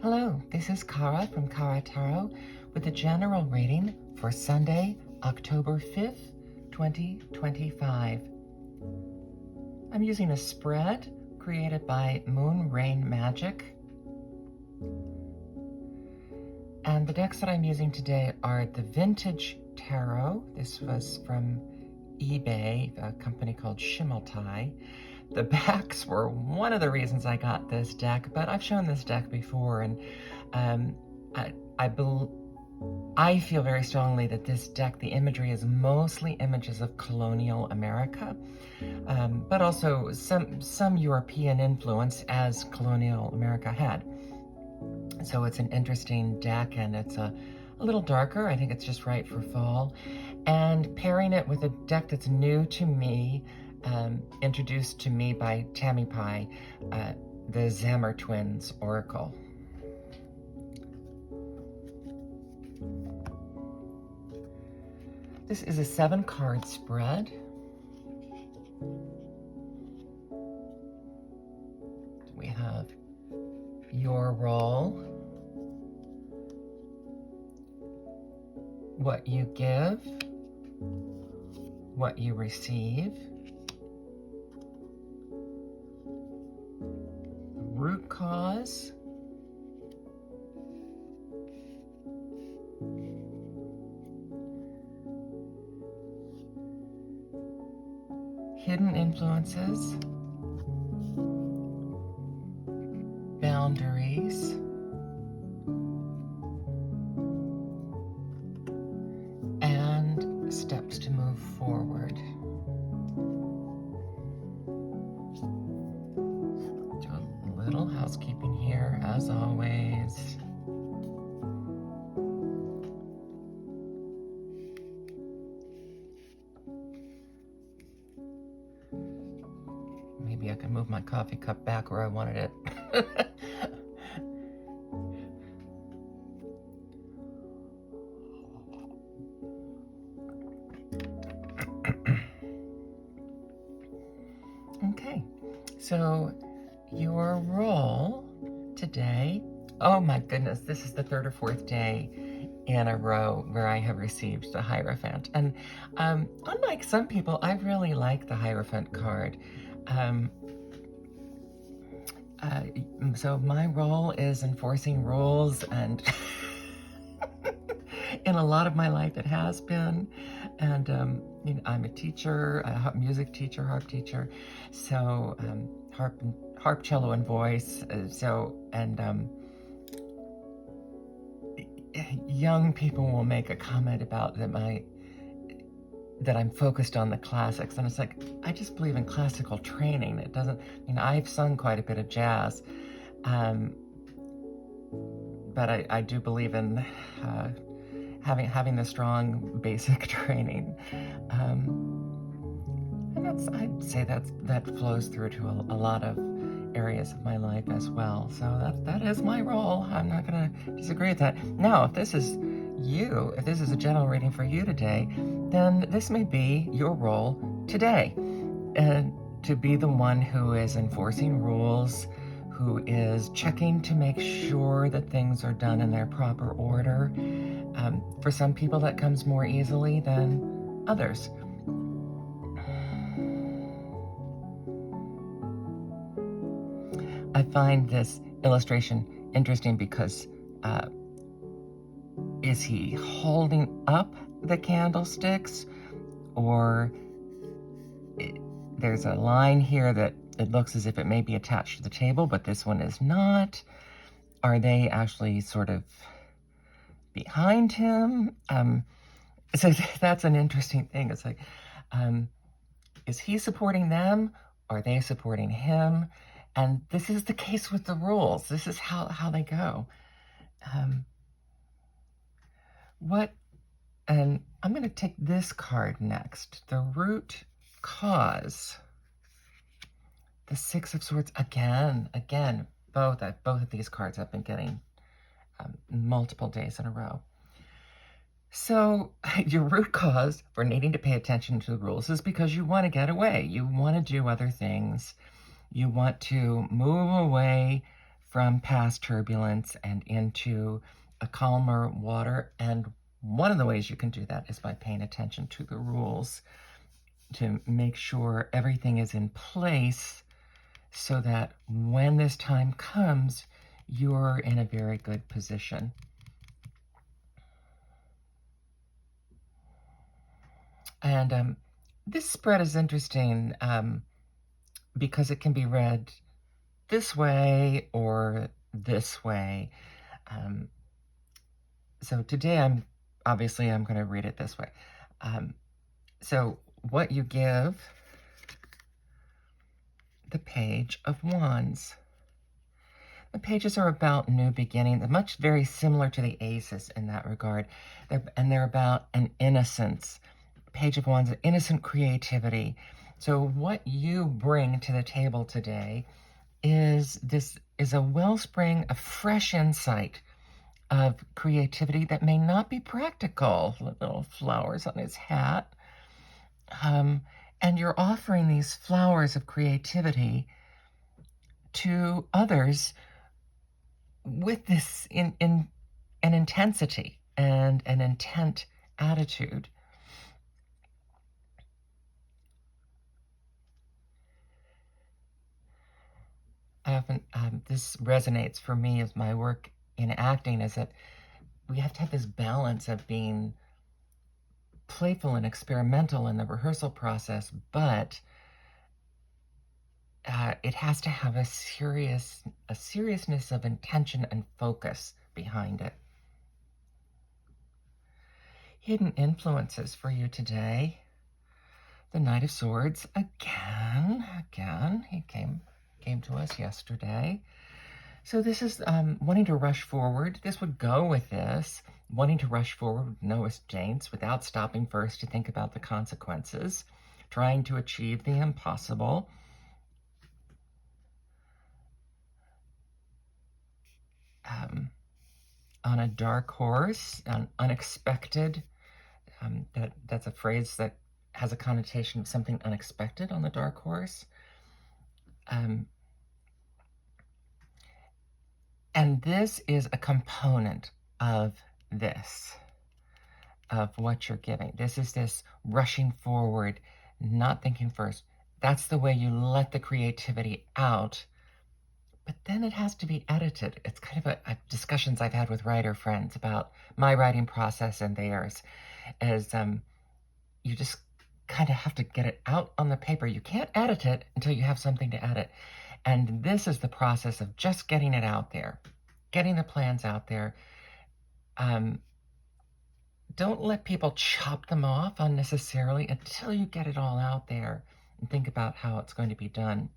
Hello, this is Kara from Kara Tarot with a general reading for Sunday, October 5th, 2025. I'm using a spread created by Moon Rain Magic. And the decks that I'm using today are the Vintage Tarot. This was from eBay, a company called Shimmeltai. The backs were one of the reasons I got this deck, but I've shown this deck before, and I feel very strongly that this deck, the imagery is mostly images of colonial America, but also some European influence as colonial America had. So it's an interesting deck, and it's a little darker. I think it's just right for fall. And pairing it with a deck that's new to me, introduced to me by Tammy Pie, the Zammer Twins Oracle. This is a 7-card spread. We have your role, what you give, what you receive, root cause, hidden influences, boundaries, and steps to move forward. Do a little housekeeping here, as always. Maybe I can move my coffee cup back where I wanted it. Okay, so your role today, oh my goodness, this is the 3rd or 4th day in a row where I have received the Hierophant. And unlike some people, I really like the Hierophant card. So my role is enforcing rules, and in a lot of my life it has been. And you know, I'm a teacher, a music teacher, harp teacher, so harp, cello, and voice. Young people will make a comment about that I'm focused on the classics, and it's like, I just believe in classical training. It doesn't, you know, I've sung quite a bit of jazz, but I do believe in having the strong basic training, and I'd say that flows through to a lot of areas of my life as well. So that is my role. I'm not going to disagree with that. Now, if this is a general reading for you today, then this may be your role today, and to be the one who is enforcing rules, who is checking to make sure that things are done in their proper order. For some people that comes more easily than others. I find this illustration interesting because is he holding up the candlesticks, or there's a line here that it looks as if it may be attached to the table, but this one is not. Are they actually sort of behind him? So that's an interesting thing. It's like, is he supporting them? Are they supporting him? And this is the case with the rules. This is how they go. And I'm going to take this card next. The root cause. The 6 of Swords again. Both of these cards I've been getting multiple days in a row. So your root cause for needing to pay attention to the rules is because you want to get away. You want to do other things. You want to move away from past turbulence and into a calmer water. And one of the ways you can do that is by paying attention to the rules to make sure everything is in place so that when this time comes, you're in a very good position. And this spread is interesting because it can be read this way or this way. So today I'm going to read it this way. So what you give the Page of Wands. The pages are about new beginning. They're much very similar to the aces in that regard. They're about an innocence. Page of Wands, innocent creativity. So what you bring to the table today is a wellspring of fresh insight of creativity that may not be practical. Little flowers on his hat. And you're offering these flowers of creativity to others with this in an intensity and an intent attitude. Often this resonates for me as my work in acting, is that we have to have this balance of being playful and experimental in the rehearsal process, but it has to have a seriousness of intention and focus behind it. Hidden influences for you today. The Knight of Swords again. He came to us yesterday. So this is wanting to rush forward. This would go with this. Wanting to rush forward with no restraints without stopping first to think about the consequences. Trying to achieve the impossible. On a dark horse, unexpected. That's a phrase that has a connotation of something unexpected on the dark horse. And this is a component of this, of what you're giving. This is this rushing forward, not thinking first. That's the way you let the creativity out. But then it has to be edited. It's kind of a discussions I've had with writer friends about my writing process and theirs, is you just kind of have to get it out on the paper. You can't edit it until you have something to edit. And this is the process of just getting it out there, getting the plans out there. Don't let people chop them off unnecessarily until you get it all out there and think about how it's going to be done.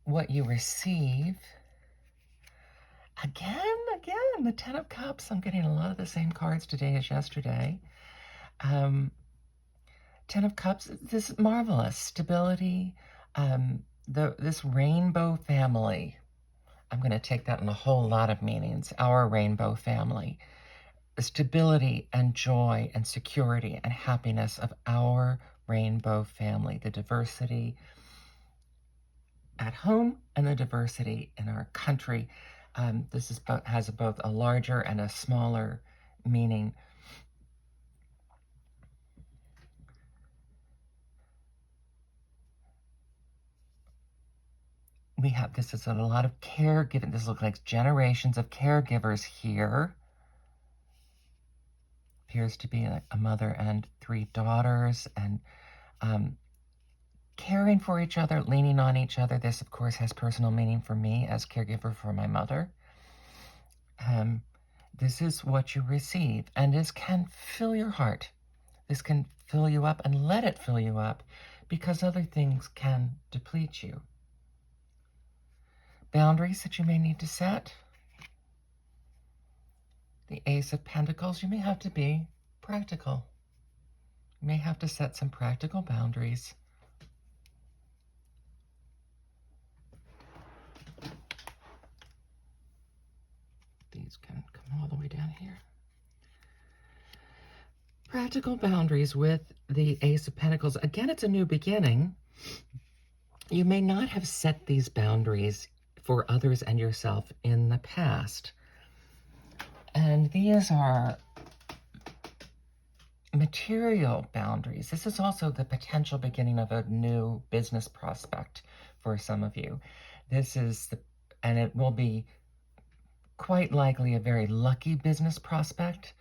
What you receive, again, the Ten of Cups. I'm getting a lot of the same cards today as yesterday. Ten of Cups, this marvelous stability, this rainbow family. I'm going to take that in a whole lot of meanings. Our rainbow family. The stability and joy and security and happiness of our rainbow family. The diversity at home and the diversity in our country. This has both a larger and a smaller meaning. This is a lot of caregiving. This looks like generations of caregivers here. Appears to be a mother and 3 daughters, and caring for each other, leaning on each other. This, of course, has personal meaning for me as caregiver for my mother. This is what you receive, and this can fill your heart. This can fill you up, and let it fill you up, because other things can deplete you. Boundaries that you may need to set. The Ace of Pentacles, you may have to be practical. You may have to set some practical boundaries. These can come all the way down here. Practical boundaries with the Ace of Pentacles. Again, it's a new beginning. You may not have set these boundaries for others and yourself in the past. And these are material boundaries. This is also the potential beginning of a new business prospect for some of you. And it will be quite likely a very lucky business prospect.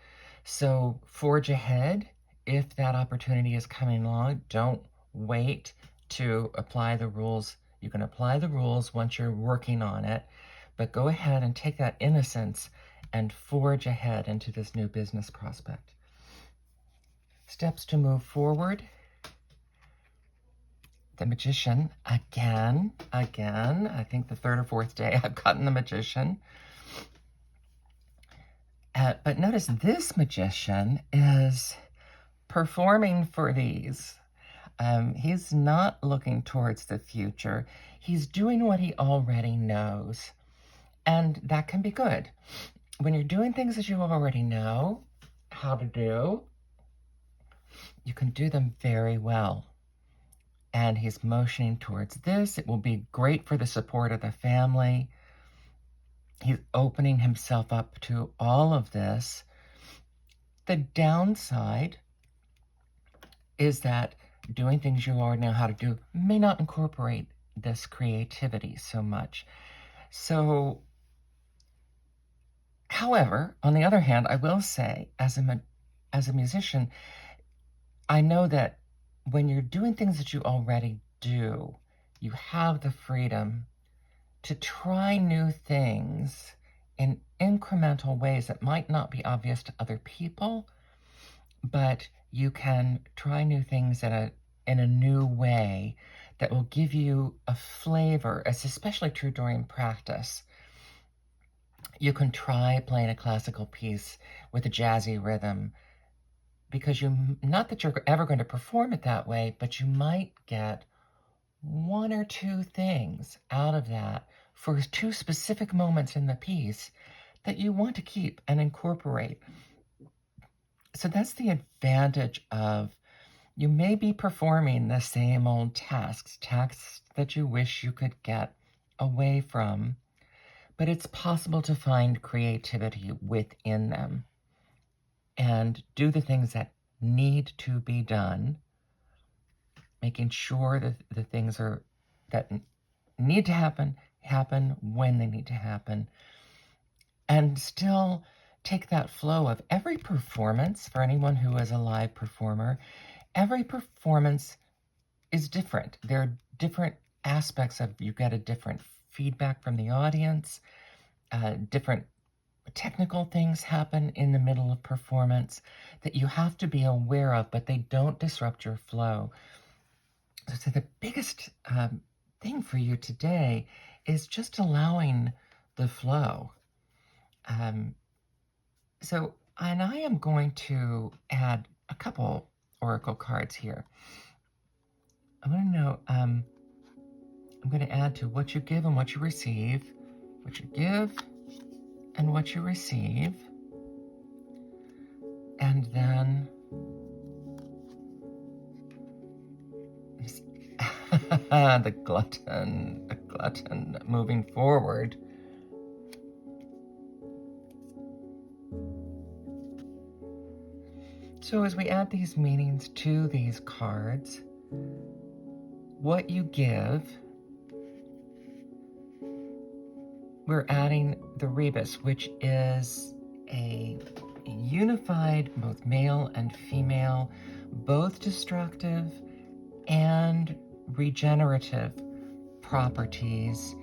So forge ahead if that opportunity is coming along. Don't wait to apply the rules. You can apply the rules once you're working on it, but go ahead and take that innocence and forge ahead into this new business prospect. Steps to move forward. The Magician, again, I think the third or fourth day I've gotten the Magician. But notice this Magician is performing for these. He's not looking towards the future. He's doing what he already knows. And that can be good. When you're doing things that you already know how to do, you can do them very well. And he's motioning towards this. It will be great for the support of the family. He's opening himself up to all of this. The downside is that doing things you already know how to do may not incorporate this creativity so much. So, however, on the other hand, I will say, as a musician, I know that when you're doing things that you already do, you have the freedom to try new things in incremental ways that might not be obvious to other people, but you can try new things in a new way that will give you a flavor. It's especially true during practice. You can try playing a classical piece with a jazzy rhythm, because not that you're ever going to perform it that way, but you might get one or two things out of that for two specific moments in the piece that you want to keep and incorporate. So that's the advantage of, you may be performing the same old tasks that you wish you could get away from, but it's possible to find creativity within them and do the things that need to be done, making sure that the things that need to happen when they need to happen, and still take that flow of every performance. For anyone who is a live performer, every performance is different. There are different aspects of, you get a different feedback from the audience, different technical things happen in the middle of performance that you have to be aware of, but they don't disrupt your flow. So the biggest thing for you today is just allowing the flow. And I am going to add a couple oracle cards here. I want to know, I'm going to add to what you give and what you receive, what you give and what you receive, and then the glutton moving forward. So as we add these meanings to these cards, what you give, we're adding the rebus, which is a unified, both male and female, both destructive and regenerative properties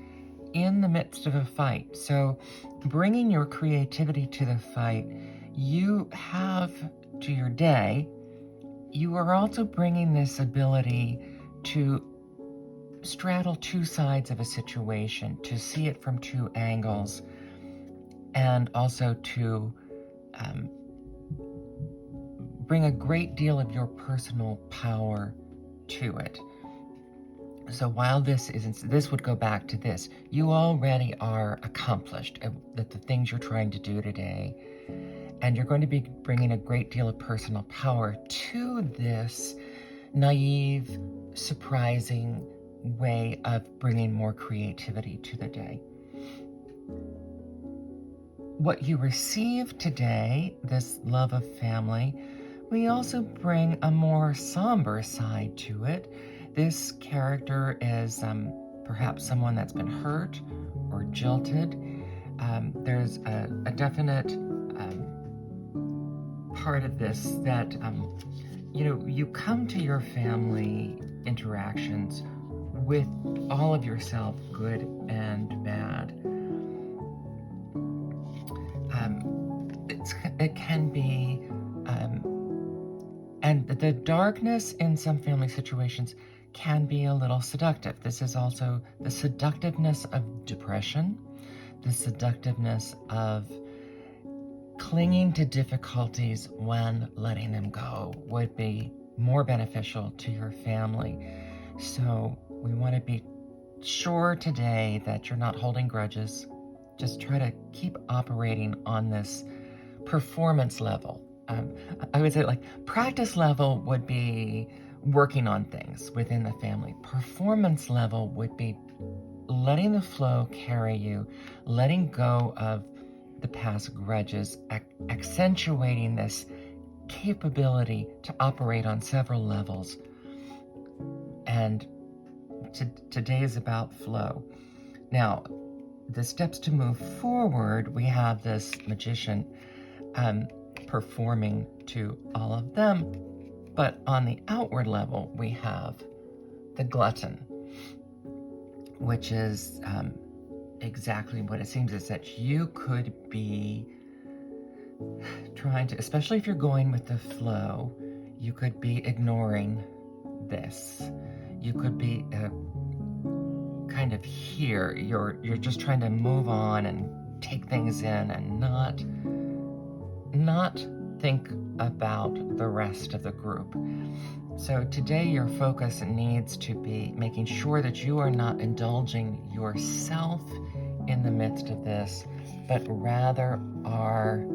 in the midst of a fight. So bringing your creativity to the fight, you have to your day, you are also bringing this ability to straddle two sides of a situation, to see it from two angles, and also to bring a great deal of your personal power to it. So while this would go back to this, you already are accomplished at the things you're trying to do today, and you're going to be bringing a great deal of personal power to this naive, surprising way of bringing more creativity to the day. what you receive today, this love of family, we also bring a more somber side to it. This character is perhaps someone that's been hurt or jilted. There's a definite part of this that, you come to your family interactions with all of yourself, good and bad. It can be, and the darkness in some family situations can be a little seductive. This is also the seductiveness of depression, the seductiveness of clinging to difficulties when letting them go would be more beneficial to your family. So we want to be sure today that you're not holding grudges. Just try to keep operating on this performance level. I would say, like, practice level would be working on things within the family. Performance level would be letting the flow carry you, letting go of the past grudges, accentuating this capability to operate on several levels. And today is about flow. Now, the steps to move forward, we have this magician performing to all of them. But on the outward level, we have the glutton, which is exactly what it seems is that you could be trying to, especially if you're going with the flow, you could be ignoring this. You could be kind of here. You're just trying to move on and take things in and not think about the rest of the group. So today your focus needs to be making sure that you are not indulging yourself in the midst of this, but rather are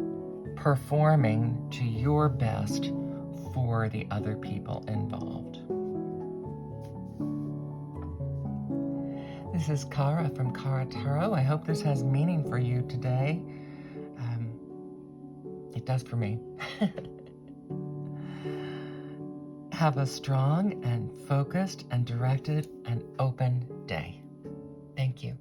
performing to your best for the other people involved. This is Kara from Kara Tarot. I hope this has meaning for you today. It does for me. Have a strong and focused and directed and open day. Thank you.